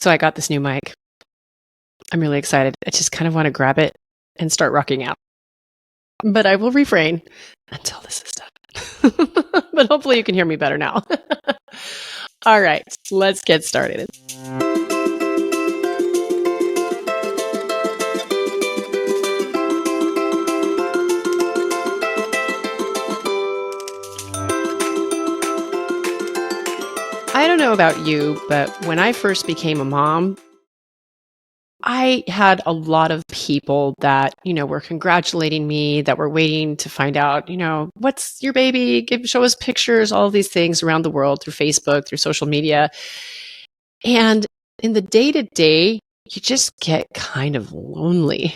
So I got this new mic. I'm really excited. I just kind of want to grab it and start rocking out. But I will refrain until this is done. But hopefully you can hear me better now. All right, let's get started. I don't know about you, but when I first became a mom, I had a lot of people that, were congratulating me, that were waiting to find out, what's your baby? Show us pictures, all of these things around the world through Facebook, through social media. And in the day-to-day, you just get kind of lonely.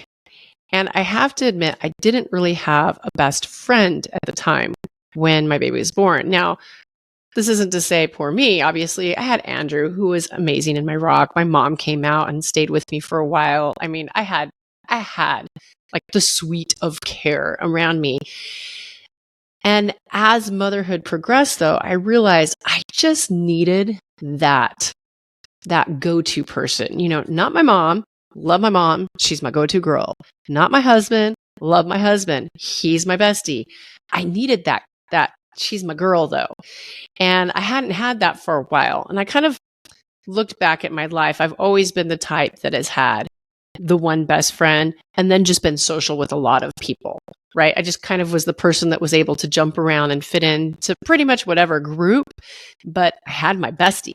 And I have to admit, I didn't really have a best friend at the time when my baby was born. Now, this isn't to say poor me. Obviously, I had Andrew, who was amazing in my rock. My mom came out and stayed with me for a while. I mean, I had like the suite of care around me. And as motherhood progressed, though, I realized I just needed that go-to person. Not my mom. Love my mom. She's my go-to girl. Not my husband. Love my husband. He's my bestie. I needed that she's my girl, though. And I hadn't had that for a while. And I kind of looked back at my life. I've always been the type that has had the one best friend and then just been social with a lot of people, right? I just kind of was the person that was able to jump around and fit into pretty much whatever group, but I had my bestie.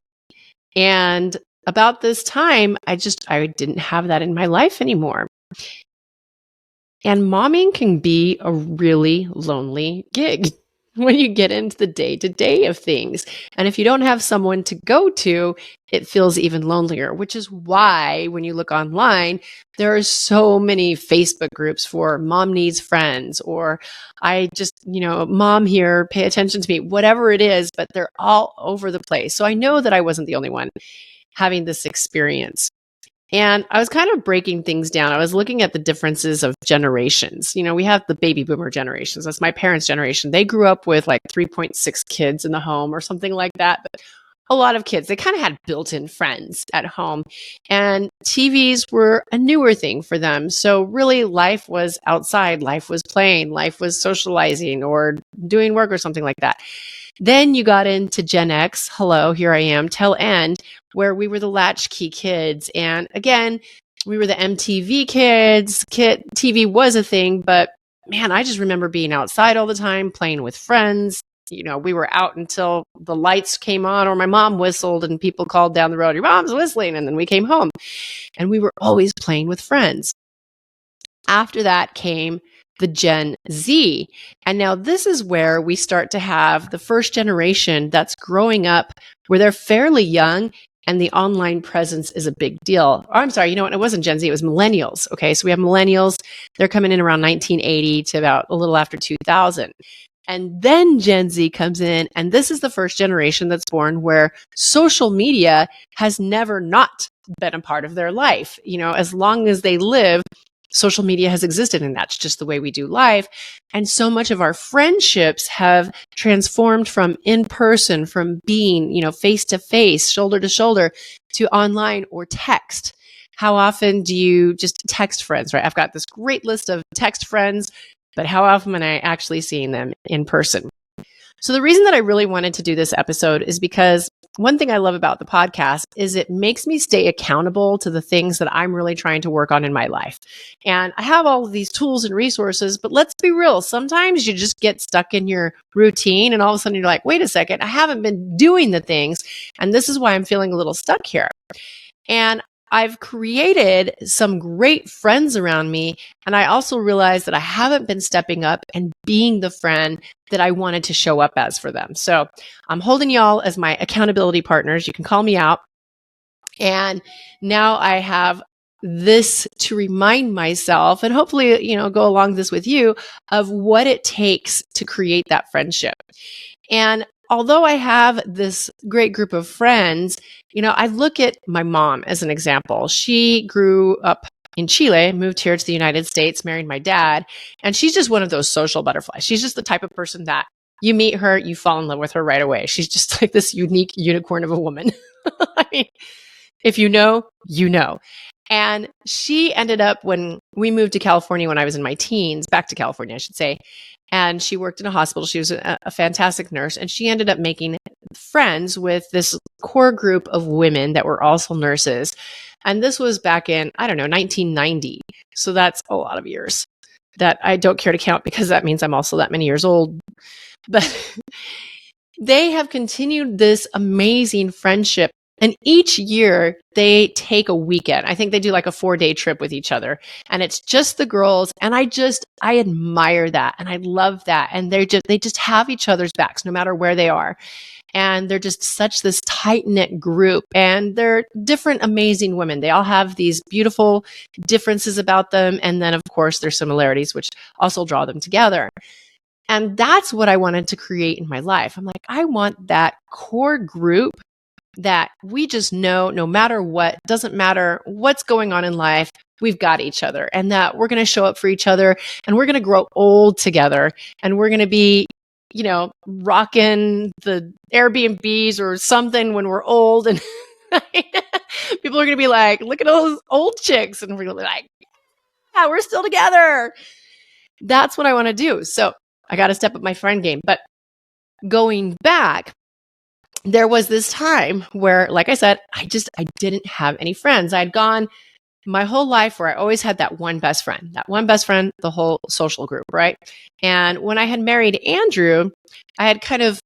And about this time, I didn't have that in my life anymore. And momming can be a really lonely gig when you get into the day-to-day of things. And if you don't have someone to go to, it feels even lonelier, which is why when you look online, there are so many Facebook groups for mom needs friends, or I just, mom here, pay attention to me, whatever it is, but they're all over the place. So I know that I wasn't the only one having this experience. And I was kind of breaking things down. I was looking at the differences of generations. We have the baby boomer generations. That's my parents' generation. They grew up with like 3.6 kids in the home or something like that. But a lot of kids, they kind of had built-in friends at home. And TVs were a newer thing for them. So really life was outside. Life was playing. Life was socializing or doing work or something like that. Then you got into Gen X, hello, here I am, till end, where we were the latchkey kids. And again, we were the MTV kids. TV was a thing, but man, I just remember being outside all the time, playing with friends. We were out until the lights came on or my mom whistled and people called down the road, your mom's whistling, and then we came home. And we were always playing with friends. After that came the Gen Z. And now this is where we start to have the first generation that's growing up where they're fairly young and the online presence is a big deal. Or I'm sorry, it wasn't Gen Z, it was millennials. Okay, so we have millennials. They're coming in around 1980 to about a little after 2000. And then Gen Z comes in, and this is the first generation that's born where social media has never not been a part of their life. As long as they live, social media has existed, and that's just the way we do life. And so much of our friendships have transformed from in person, from being, face to face, shoulder to shoulder, to online or text. How often do you just text friends, right? I've got this great list of text friends, but how often am I actually seeing them in person? So the reason that I really wanted to do this episode is because one thing I love about the podcast is it makes me stay accountable to the things that I'm really trying to work on in my life. And I have all of these tools and resources, but let's be real. Sometimes you just get stuck in your routine and all of a sudden you're like, wait a second, I haven't been doing the things. And this is why I'm feeling a little stuck here. And I've created some great friends around me. And I also realized that I haven't been stepping up and being the friend that I wanted to show up as for them. So I'm holding y'all as my accountability partners. You can call me out. And now I have this to remind myself and hopefully, go along this with you of what it takes to create that friendship. And although I have this great group of friends, I look at my mom as an example. She grew up in Chile, moved here to the United States, married my dad, and she's just one of those social butterflies. She's just the type of person that you meet her, you fall in love with her right away. She's just like this unique unicorn of a woman. I mean, If you know, you know. And she ended up, when we moved to California when I was in my teens, back to California, I should say, and she worked in a hospital. She was a fantastic nurse, and she ended up making friends with this core group of women that were also nurses. And this was back in, I don't know, 1990. So that's a lot of years that I don't care to count because that means I'm also that many years old. But they have continued this amazing friendship. And each year they take a weekend. I think they do like a 4-day trip with each other. And it's just the girls. And I admire that. And I love that. And they just have each other's backs no matter where they are. And they're just such this tight knit group. And they're different, amazing women. They all have these beautiful differences about them. And then, of course, there's similarities, which also draw them together. And that's what I wanted to create in my life. I'm like, I want that core group that we just know no matter what, doesn't matter what's going on in life, we've got each other, and that we're going to show up for each other, and we're going to grow old together, and we're going to be, rocking the Airbnbs or something when we're old. And people are going to be like, look at those old chicks. And we're going to be like, yeah, we're still together. That's what I want to do. So I got to step up my friend game. But going back, there was this time where, like I said, I didn't have any friends. I'd gone my whole life where I always had that one best friend, the whole social group, right? And when I had married Andrew, I had kind of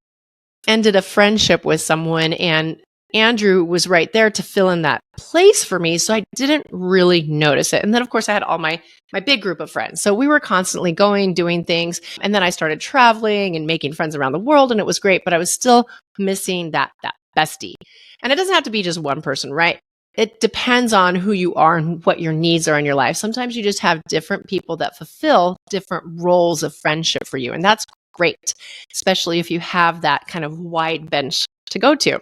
ended a friendship with someone, and Andrew was right there to fill in that place for me. So I didn't really notice it. And then, of course, I had all my big group of friends. So we were constantly doing things. And then I started traveling and making friends around the world, and it was great, but I was still missing that bestie. And it doesn't have to be just one person, right? It depends on who you are and what your needs are in your life. Sometimes you just have different people that fulfill different roles of friendship for you. And that's great, especially if you have that kind of wide bench to go to.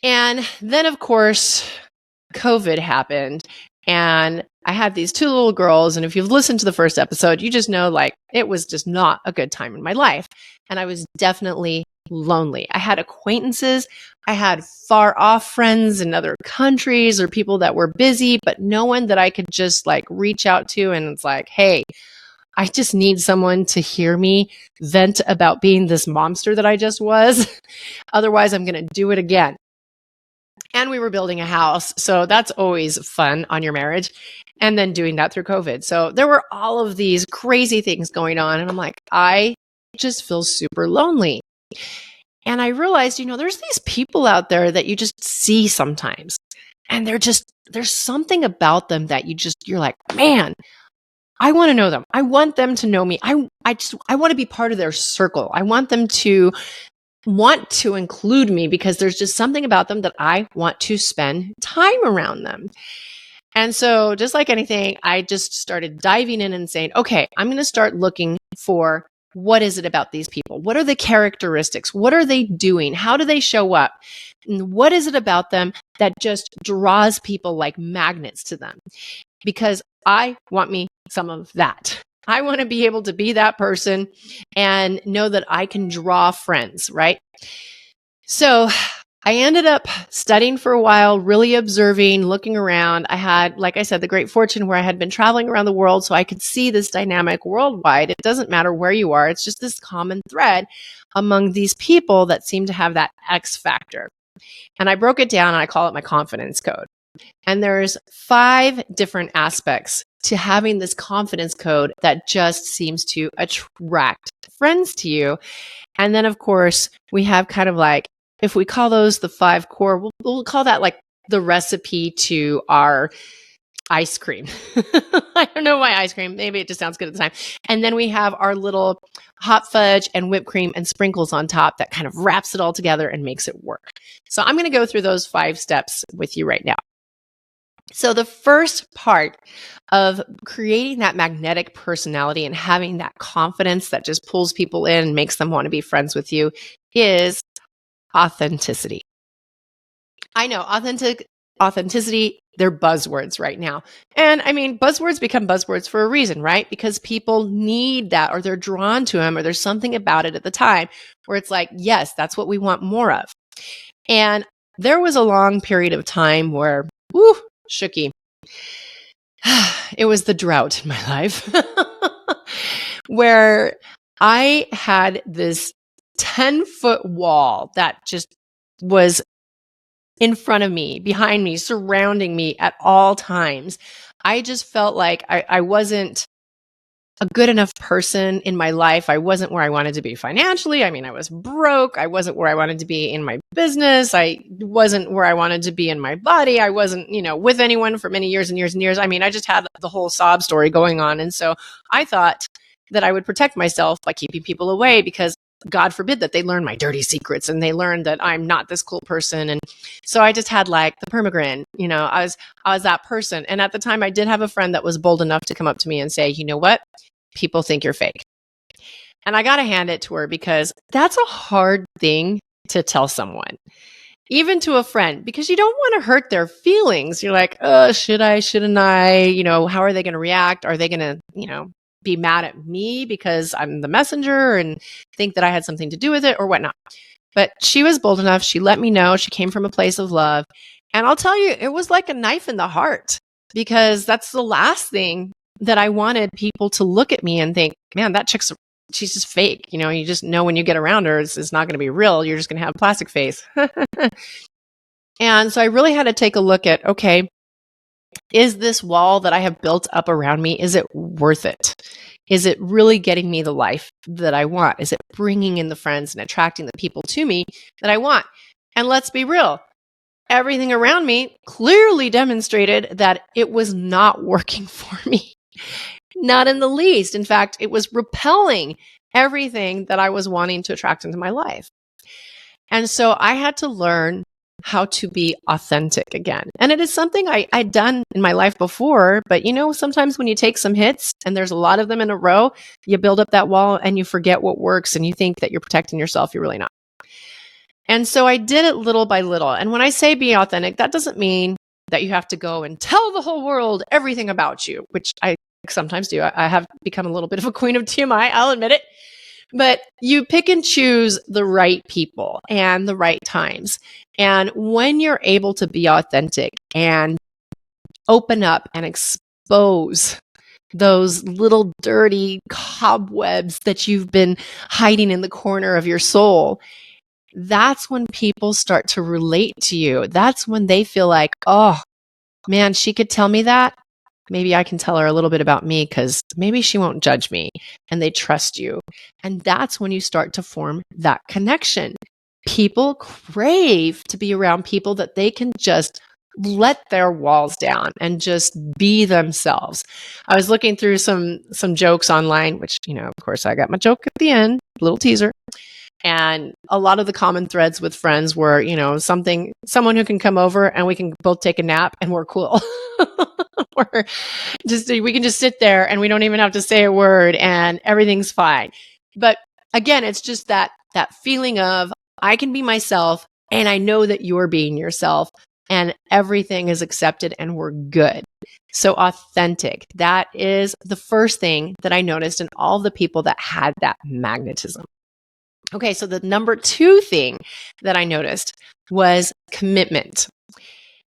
And then, of course, COVID happened, and I had these 2 little girls. And if you've listened to the first episode, you just know, like, it was just not a good time in my life. And I was definitely lonely. I had acquaintances. I had far off friends in other countries or people that were busy, but no one that I could just like reach out to. And it's like, hey, I just need someone to hear me vent about being this monster that I just was. Otherwise, I'm going to do it again. And we were building a house. So that's always fun on your marriage. And then doing that through COVID. So there were all of these crazy things going on. And I'm like, I just feel super lonely. And I realized, there's these people out there that you just see sometimes. And there's something about them that you're like, man, I want to know them. I want them to know me. I want to be part of their circle. I want them to want to include me because there's just something about them that I want to spend time around them. And so just like anything, I just started diving in and saying, okay, I'm going to start looking for what is it about these people? What are the characteristics? What are they doing? How do they show up? And what is it about them that just draws people like magnets to them? Because I want me some of that. I want to be able to be that person and know that I can draw friends, right? So I ended up studying for a while, really observing, looking around. I had, like I said, the great fortune where I had been traveling around the world, so I could see this dynamic worldwide. It doesn't matter where you are. It's just this common thread among these people that seem to have that X factor. And I broke it down and I call it my confidence code. And there's 5 different aspects to having this confidence code that just seems to attract friends to you. And then, of course, we have kind of like, if we call those the 5 core, we'll call that like the recipe to our ice cream. I don't know why ice cream. Maybe it just sounds good at the time. And then we have our little hot fudge and whipped cream and sprinkles on top that kind of wraps it all together and makes it work. So I'm going to go through those 5 steps with you right now. So the first part of creating that magnetic personality and having that confidence that just pulls people in and makes them want to be friends with you is authenticity. I know authenticity, they're buzzwords right now. And I mean, buzzwords become buzzwords for a reason, right? Because people need that, or they're drawn to them, or there's something about it at the time where it's like, yes, that's what we want more of. And there was a long period of time where, whoo, shooky. It was the drought in my life where I had this 10-foot wall that just was in front of me, behind me, surrounding me at all times. I just felt like I wasn't a good enough person in my life. I wasn't where I wanted to be financially. I mean, I was broke. I wasn't where I wanted to be in my business. I wasn't where I wanted to be in my body. I wasn't, with anyone for many years and years and years. I mean, I just had the whole sob story going on. And so I thought that I would protect myself by keeping people away, because God forbid that they learn my dirty secrets and they learn that I'm not this cool person. And so I just had like the permagrin, I was that person. And at the time I did have a friend that was bold enough to come up to me and say, you know what? People think you're fake. And I got to hand it to her, because that's a hard thing to tell someone, even to a friend, because you don't want to hurt their feelings. You're like, should I, shouldn't I? How are they going to react? Are they going to, be mad at me because I'm the messenger and think that I had something to do with it or whatnot? But she was bold enough. She let me know. She came from a place of love. And I'll tell you, it was like a knife in the heart, because that's the last thing that I wanted people to look at me and think, man, that she's just fake. You just know when you get around her, it's not going to be real. You're just going to have a plastic face. And so I really had to take a look at, okay, is this wall that I have built up around me, is it worth it? Is it really getting me the life that I want? Is it bringing in the friends and attracting the people to me that I want? And let's be real. Everything around me clearly demonstrated that it was not working for me. Not in the least. In fact, it was repelling everything that I was wanting to attract into my life. And so I had to learn how to be authentic again. And it is something I'd done in my life before, but sometimes when you take some hits and there's a lot of them in a row, you build up that wall and you forget what works and you think that you're protecting yourself. You're really not. And so I did it little by little. And when I say be authentic, that doesn't mean that you have to go and tell the whole world everything about you, which I sometimes do. I have become a little bit of a queen of TMI, I'll admit it. But you pick and choose the right people and the right times. And when you're able to be authentic and open up and expose those little dirty cobwebs that you've been hiding in the corner of your soul, that's when people start to relate to you. That's when they feel like, oh, man, she could tell me that. Maybe I can tell her a little bit about me, because maybe she won't judge me, and they trust you. And that's when you start to form that connection. People crave to be around people that they can just let their walls down and just be themselves. I was looking through some jokes online, which, of course, I got my joke at the end, little teaser. And a lot of the common threads with friends were, someone who can come over and we can both take a nap and we're cool. Or we can just sit there and we don't even have to say a word and everything's fine. But again, it's just that feeling of, I can be myself and I know that you're being yourself and everything is accepted and we're good. So authentic. That is the first thing that I noticed in all the people that had that magnetism. Okay, so the number 2 thing that I noticed was commitment.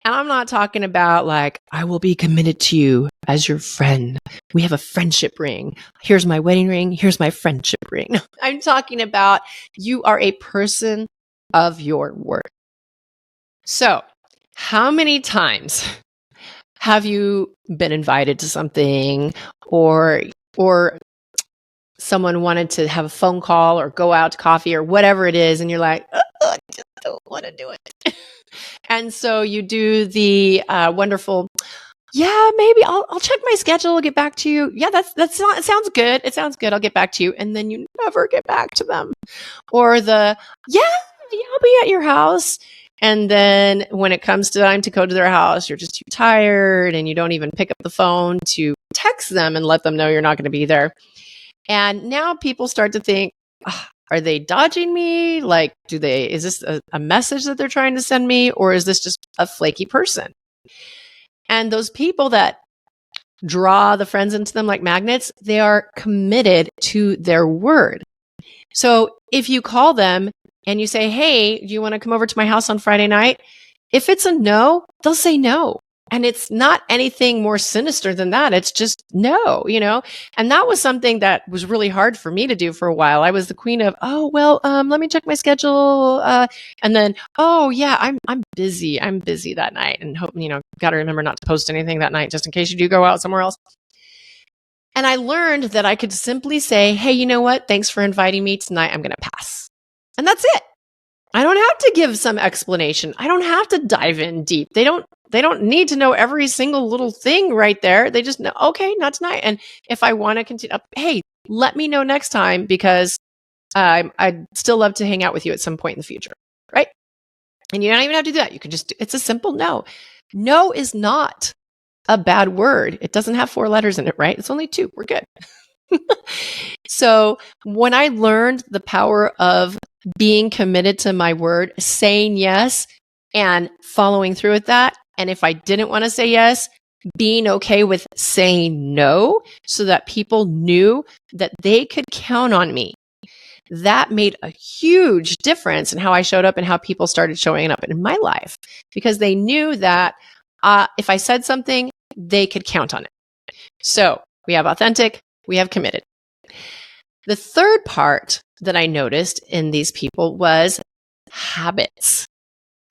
And I'm not talking about like, I will be committed to you as your friend. We have a friendship ring. Here's my wedding ring. Here's my friendship ring. I'm talking about you are a person of your word. So how many times have you been invited to something or someone wanted to have a phone call or go out to coffee or whatever it is, and you're like, I just don't want to do it. And so you do the wonderful, yeah, maybe I'll check my schedule. I'll get back to you. Yeah, it sounds good. It sounds good. I'll get back to you. And then you never get back to them. Or I'll be at your house. And then when it comes to time to go to their house, you're just too tired and you don't even pick up the phone to text them and let them know you're not going to be there. And now people start to think, are they dodging me? Like, is this a message that they're trying to send me? Or is this just a flaky person? And those people that draw the friends into them like magnets, they are committed to their word. So if you call them and you say, hey, do you want to come over to my house on Friday night? If it's a no, they'll say no. And it's not anything more sinister than that. It's just no, And that was something that was really hard for me to do for a while. I was the queen of, oh, well, let me check my schedule. And then, oh yeah, I'm busy. I'm busy that night. And hope, got to remember not to post anything that night just in case you do go out somewhere else. And I learned that I could simply say, hey, you know what? Thanks for inviting me tonight. I'm going to pass. And that's it. I don't have to give some explanation. I don't have to dive in deep. They don't need to know every single little thing right there. They just know, okay, not tonight. And if I want to continue, hey, let me know next time because I'd still love to hang out with you at some point in the future, right? And you don't even have to do that. You can just, it's a simple no. No is not a bad word. It doesn't have 4 letters in it, right? It's only 2. We're good. So when I learned the power of being committed to my word, saying yes and following through with that, and if I didn't want to say yes, being okay with saying no so that people knew that they could count on me. That made a huge difference in how I showed up and how people started showing up in my life because they knew that if I said something, they could count on it. So we have authentic, we have committed. The third part that I noticed in these people was habits.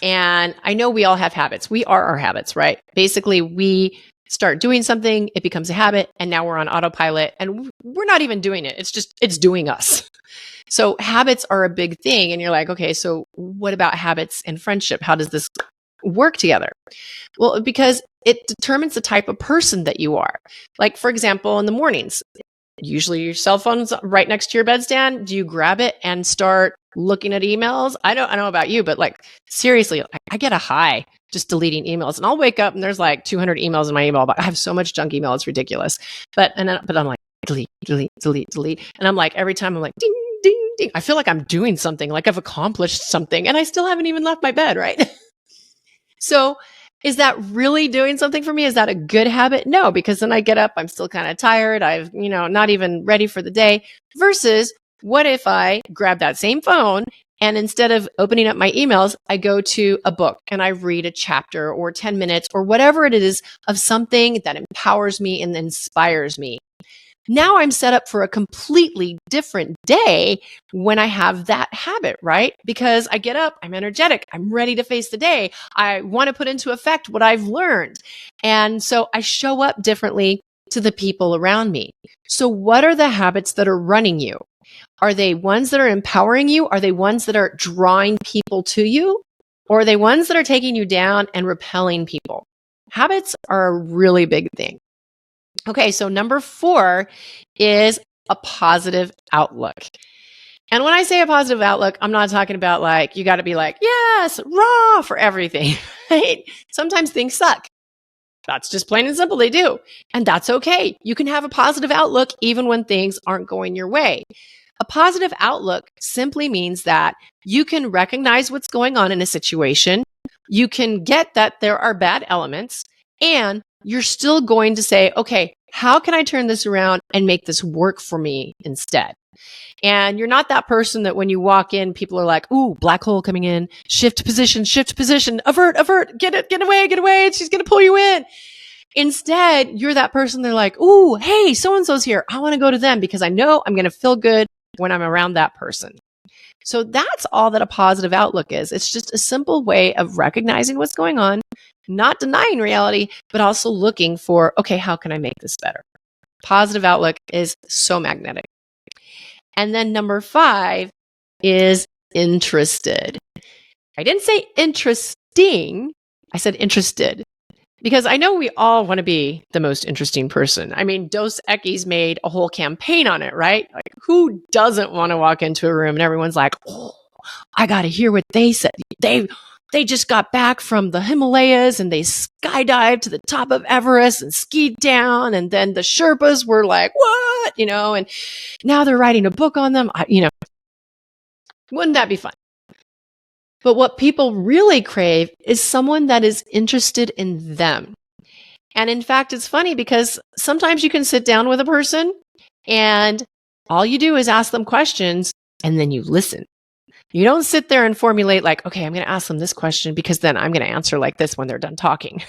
And I know we all have habits. We are our habits, right? Basically, we start doing something, it becomes a habit, and now we're on autopilot and we're not even doing it. It's doing us. So habits are a big thing. And you're like, okay, so what about habits and friendship? How does this work together? Well, because it determines the type of person that you are. Like, for example, in the mornings, usually your cell phone's right next to your bedstand. Do you grab it and start looking at emails? I don't know about you, but like seriously, I get a high just deleting emails, and I'll wake up and there's like 200 emails in my email. But I have so much junk email, it's ridiculous. But I'm like delete, and I'm like every time I'm like ding, ding, ding. I feel like I'm doing something, like I've accomplished something, and I still haven't even left my bed, right? So is that really doing something for me? Is that a good habit? No, because then I get up, I'm still kind of tired. I've, not even ready for the day. Versus what if I grab that same phone and instead of opening up my emails, I go to a book and I read a chapter or 10 minutes or whatever it is of something that empowers me and inspires me. Now I'm set up for a completely different day when I have that habit, right? Because I get up, I'm energetic, I'm ready to face the day. I want to put into effect what I've learned. And so I show up differently to the people around me. So what are the habits that are running you? Are they ones that are empowering you? Are they ones that are drawing people to you? Or are they ones that are taking you down and repelling people? Habits are a really big thing. Okay, so number 4 is a positive outlook. And when I say a positive outlook, I'm not talking about like, you got to be like, yes, raw for everything, right? Sometimes things suck. That's just plain and simple. They do. And that's okay. You can have a positive outlook even when things aren't going your way. A positive outlook simply means that you can recognize what's going on in a situation. You can get that there are bad elements, and you're still going to say, okay, how can I turn this around and make this work for me instead? And you're not that person that when you walk in, people are like, ooh, black hole coming in, shift position, avert, get away, she's going to pull you in. Instead, you're that person, they're like, ooh, hey, so-and-so's here. I want to go to them because I know I'm going to feel good when I'm around that person. So that's all that a positive outlook is. It's just a simple way of recognizing what's going on, not denying reality, but also looking for, okay, how can I make this better? Positive outlook is so magnetic. And then number 5 is interested. I didn't say interesting. I said interested. Because I know we all want to be the most interesting person. I mean, Dos Equis made a whole campaign on it, right? Like, who doesn't want to walk into a room and everyone's like, oh, I got to hear what they said. They just got back from the Himalayas and they skydived to the top of Everest and skied down. And then the Sherpas were like, what? And now they're writing a book on them. Wouldn't that be fun? But what people really crave is someone that is interested in them. And in fact, it's funny because sometimes you can sit down with a person and all you do is ask them questions and then you listen. You don't sit there and formulate like, okay, I'm going to ask them this question because then I'm going to answer like this when they're done talking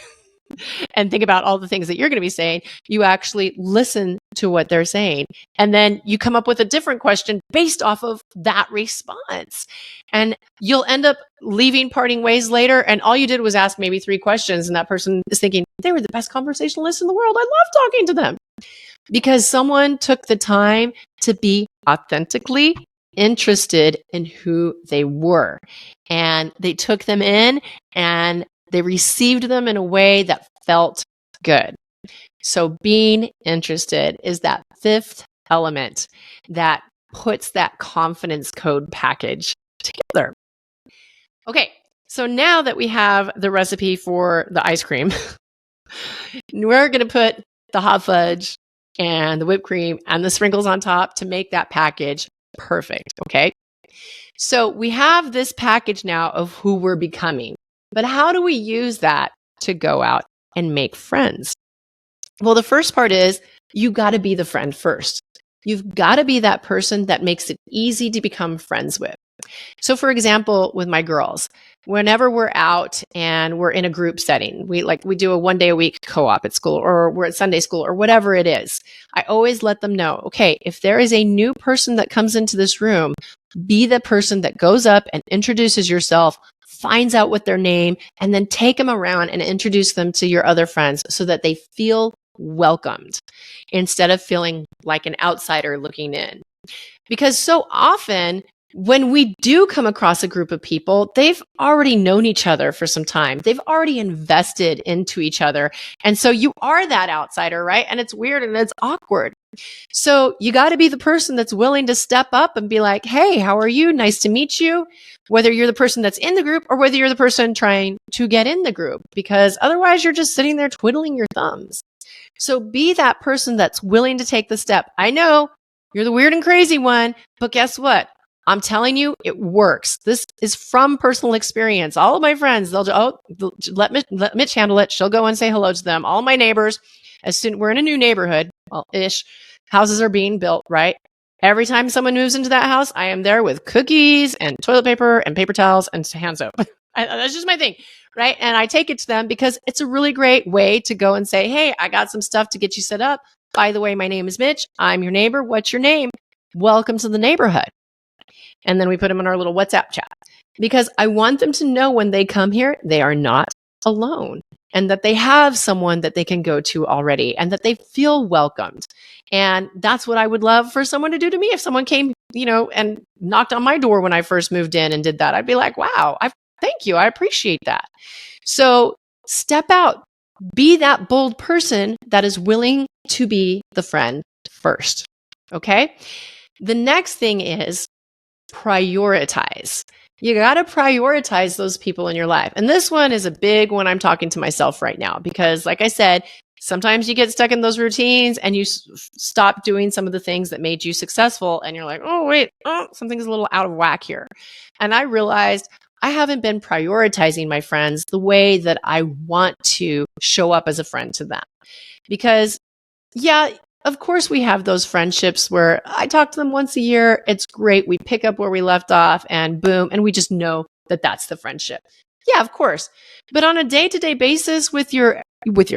and think about all the things that you're going to be saying. You actually listen to what they're saying. And then you come up with a different question based off of that response. And you'll end up leaving parting ways later. And all you did was ask maybe 3 questions. And that person is thinking, they were the best conversationalists in the world. I love talking to them. Because someone took the time to be authentically interested in who they were. And they took them in and they received them in a way that felt good. So being interested is that 5th element that puts that confidence code package together. Okay, so now that we have the recipe for the ice cream, we're going to put the hot fudge and the whipped cream and the sprinkles on top to make that package perfect, okay? So we have this package now of who we're becoming, but how do we use that to go out and make friends? Well, the first part is you got to be the friend first. You've got to be that person that makes it easy to become friends with. So for example, with my girls, whenever we're out and we're in a group setting, we do a 1 day a week co-op at school, or we're at Sunday school, or whatever it is, I always let them know, okay, if there is a new person that comes into this room, be the person that goes up and introduces yourself, finds out what their name, and then take them around and introduce them to your other friends so that they feel welcomed instead of feeling like an outsider looking in. Because so often when we do come across a group of people, they've already known each other for some time. They've already invested into each other. And so you are that outsider, right? And it's weird and it's awkward. So you got to be the person that's willing to step up and be like, hey, how are you? Nice to meet you. Whether you're the person that's in the group or whether you're the person trying to get in the group, because otherwise you're just sitting there twiddling your thumbs. So be that person that's willing to take the step. I know you're the weird and crazy one, but guess what? I'm telling you, it works. This is from personal experience. All of my friends, let Mitch handle it. She'll go and say hello to them. All my neighbors, we're in a new neighborhood, well-ish. Houses are being built, right? Every time someone moves into that house, I am there with cookies and toilet paper and paper towels and hand soap. That's just my thing, right? And I take it to them because it's a really great way to go and say, hey, I got some stuff to get you set up. By the way, my name is Mitch. I'm your neighbor. What's your name? Welcome to the neighborhood. And then we put them in our little WhatsApp chat because I want them to know when they come here, they are not alone and that they have someone that they can go to already and that they feel welcomed. And that's what I would love for someone to do to me. If someone came, and knocked on my door when I first moved in and did that, I'd be like, wow, thank you. I appreciate that. So step out, be that bold person that is willing to be the friend first. Okay. The next thing is prioritize. You got to prioritize those people in your life. And this one is a big one I'm talking to myself right now because like I said, sometimes you get stuck in those routines and you stop doing some of the things that made you successful and you're like, oh, wait, something's a little out of whack here. And I realized I haven't been prioritizing my friends the way that I want to show up as a friend to them. Because yeah, of course, we have those friendships where I talk to them once a year. It's great. We pick up where we left off and boom. And we just know that that's the friendship. Yeah, of course. But on a day-to-day basis with your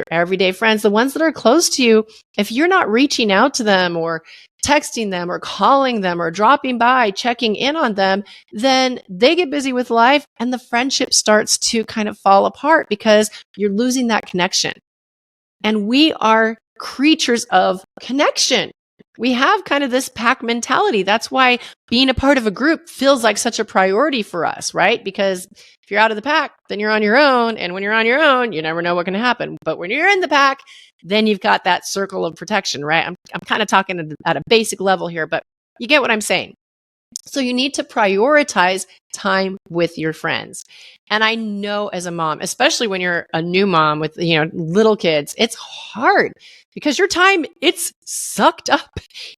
everyday friends, the ones that are close to you, if you're not reaching out to them or texting them or calling them or dropping by, checking in on them, then they get busy with life and the friendship starts to kind of fall apart because you're losing that connection. And we are creatures of connection. We have kind of this pack mentality. That's why being a part of a group feels like such a priority for us, right? Because if you're out of the pack, then you're on your own. And when you're on your own, you never know what can happen. But when you're in the pack, then you've got that circle of protection, right? I'm kind of talking at a basic level here, but you get what I'm saying. So you need to prioritize time with your friends. And I know as a mom, especially when you're a new mom with, little kids, it's hard because your time, it's sucked up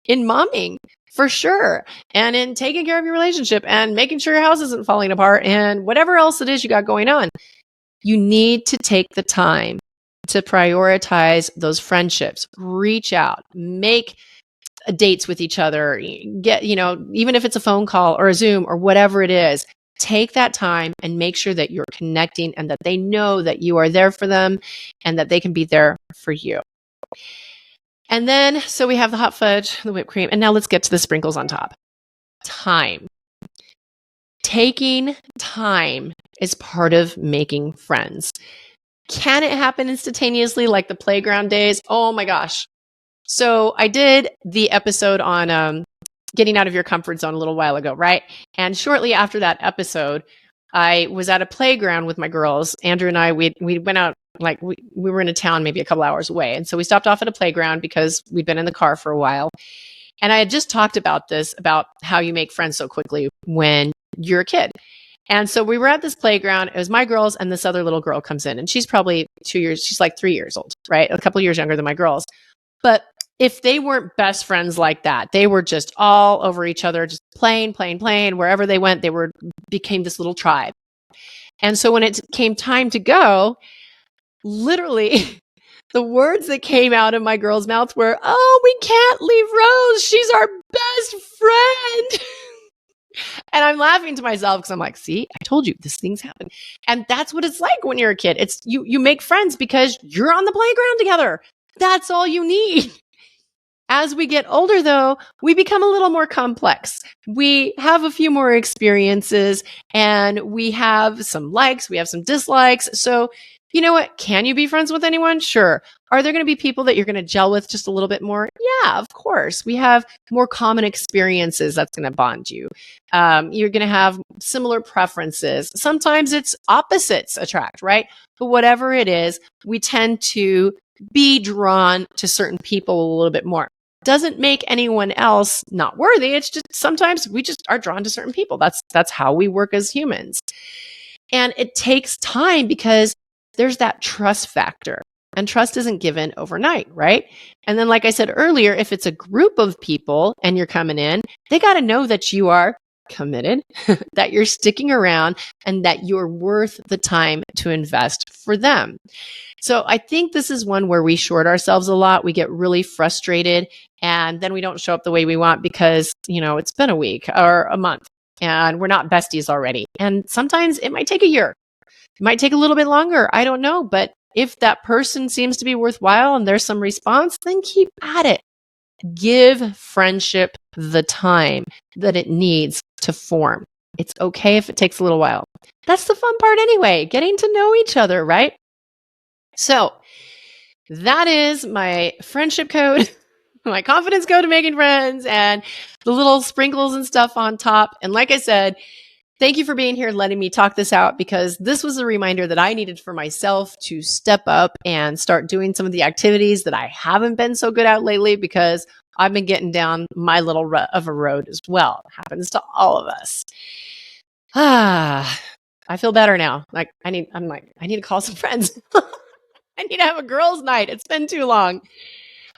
in momming for sure. And in taking care of your relationship and making sure your house isn't falling apart and whatever else it is you got going on. You need to take the time to prioritize those friendships, reach out, make dates with each other, get, even if it's a phone call or a Zoom or whatever it is, take that time and make sure that you're connecting and that they know that you are there for them and that they can be there for you. And then, so we have the hot fudge, the whipped cream, and now let's get to the sprinkles on top. Time. Taking time is part of making friends. Can it happen instantaneously like the playground days? Oh my gosh. So I did the episode on getting out of your comfort zone a little while ago, right? And shortly after that episode, I was at a playground with my girls. Andrew and I, we went out, like we were in a town maybe a couple hours away. And so we stopped off at a playground because we'd been in the car for a while. And I had just talked about this, about how you make friends so quickly when you're a kid. And so we were at this playground. It was my girls and this other little girl comes in, and she's probably 2 years, she's like 3 years old, right? A couple of years younger than my girls. But if they weren't best friends like that, they were just all over each other, just playing. Wherever they went, became this little tribe. And so when it came time to go, literally the words that came out of my girl's mouth were, "Oh, we can't leave Rose. She's our best friend." And I'm laughing to myself because I'm like, see, I told you these things happen. And that's what it's like when you're a kid. It's you make friends because you're on the playground together. That's all you need. As we get older, though, we become a little more complex. We have a few more experiences and we have some likes, we have some dislikes. So, you know what? Can you be friends with anyone? Sure. Are there going to be people that you're going to gel with just a little bit more? Yeah, of course. We have more common experiences that's going to bond you. You're going to have similar preferences. Sometimes it's opposites attract, right? But whatever it is, we tend to be drawn to certain people a little bit more. Doesn't make anyone else not worthy. It's just sometimes we just are drawn to certain people. That's how we work as humans. And it takes time because there's that trust factor. And trust isn't given overnight, right? And then, like I said earlier, if it's a group of people and you're coming in, they got to know that you are committed, that you're sticking around, and that you're worth the time to invest for them. So I think this is one where we short ourselves a lot. We get really frustrated and then we don't show up the way we want because, it's been a week or a month and we're not besties already. And sometimes it might take a year. It might take a little bit longer. I don't know. But if that person seems to be worthwhile and there's some response, then keep at it. Give friendship the time that it needs to form. It's okay if it takes a little while. That's the fun part anyway, getting to know each other, right? So that is my friendship code, my confidence code to making friends, and the little sprinkles and stuff on top. And like I said, thank you for being here and letting me talk this out, because this was a reminder that I needed for myself to step up and start doing some of the activities that I haven't been so good at lately, because I've been getting down my little rut of a road as well. It happens to all of us. I feel better now. I need to call some friends. I need to have a girls' night. It's been too long.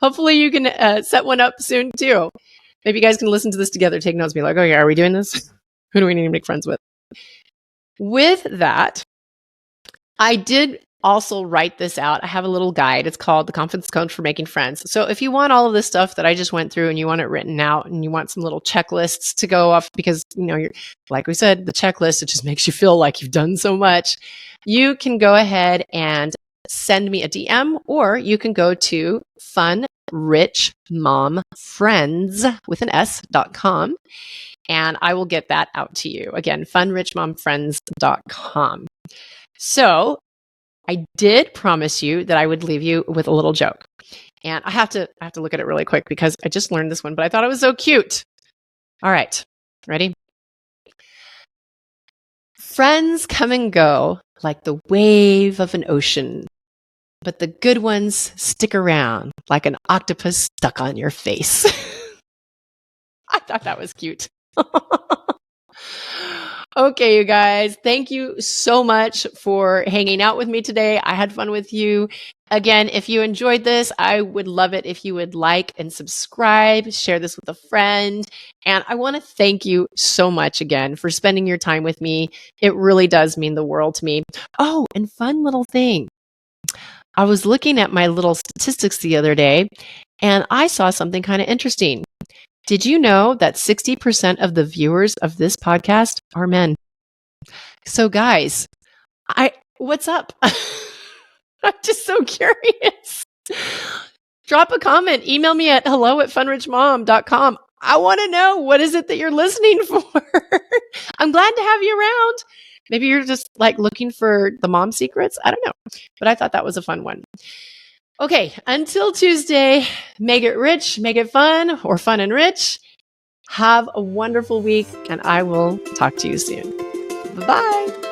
Hopefully you can set one up soon too. Maybe you guys can listen to this together, take notes, be like, okay, are we doing this? Who do we need to make friends with? With that, I did also write this out. I have a little guide. It's called The Confidence Code for Making Friends. So if you want all of this stuff that I just went through and you want it written out and you want some little checklists to go off, because, you're, like we said, the checklist, it just makes you feel like you've done so much. You can go ahead and send me a DM, or you can go to funrichmomfriends.com and I will get that out to you. Again, funrichmomfriends.com. So I did promise you that I would leave you with a little joke. And I have to look at it really quick because I just learned this one, but I thought it was so cute. All right, ready? Friends come and go like the wave of an ocean, but the good ones stick around like an octopus stuck on your face. I thought that was cute. Okay, you guys, thank you so much for hanging out with me today. I had fun with you. Again, if you enjoyed this, I would love it if you would like and subscribe, share this with a friend. And I want to thank you so much again for spending your time with me. It really does mean the world to me. Oh, and fun little thing. I was looking at my little statistics the other day and I saw something kind of interesting. Did you know that 60% of the viewers of this podcast are men? So guys, what's up? I'm just so curious. Drop a comment. Email me at hello@funrichmom.com. I want to know, what is it that you're listening for? I'm glad to have you around. Maybe you're just like looking for the mom secrets. I don't know. But I thought that was a fun one. Okay, until Tuesday, make it rich, make it fun, or fun and rich. Have a wonderful week, and I will talk to you soon. Bye-bye.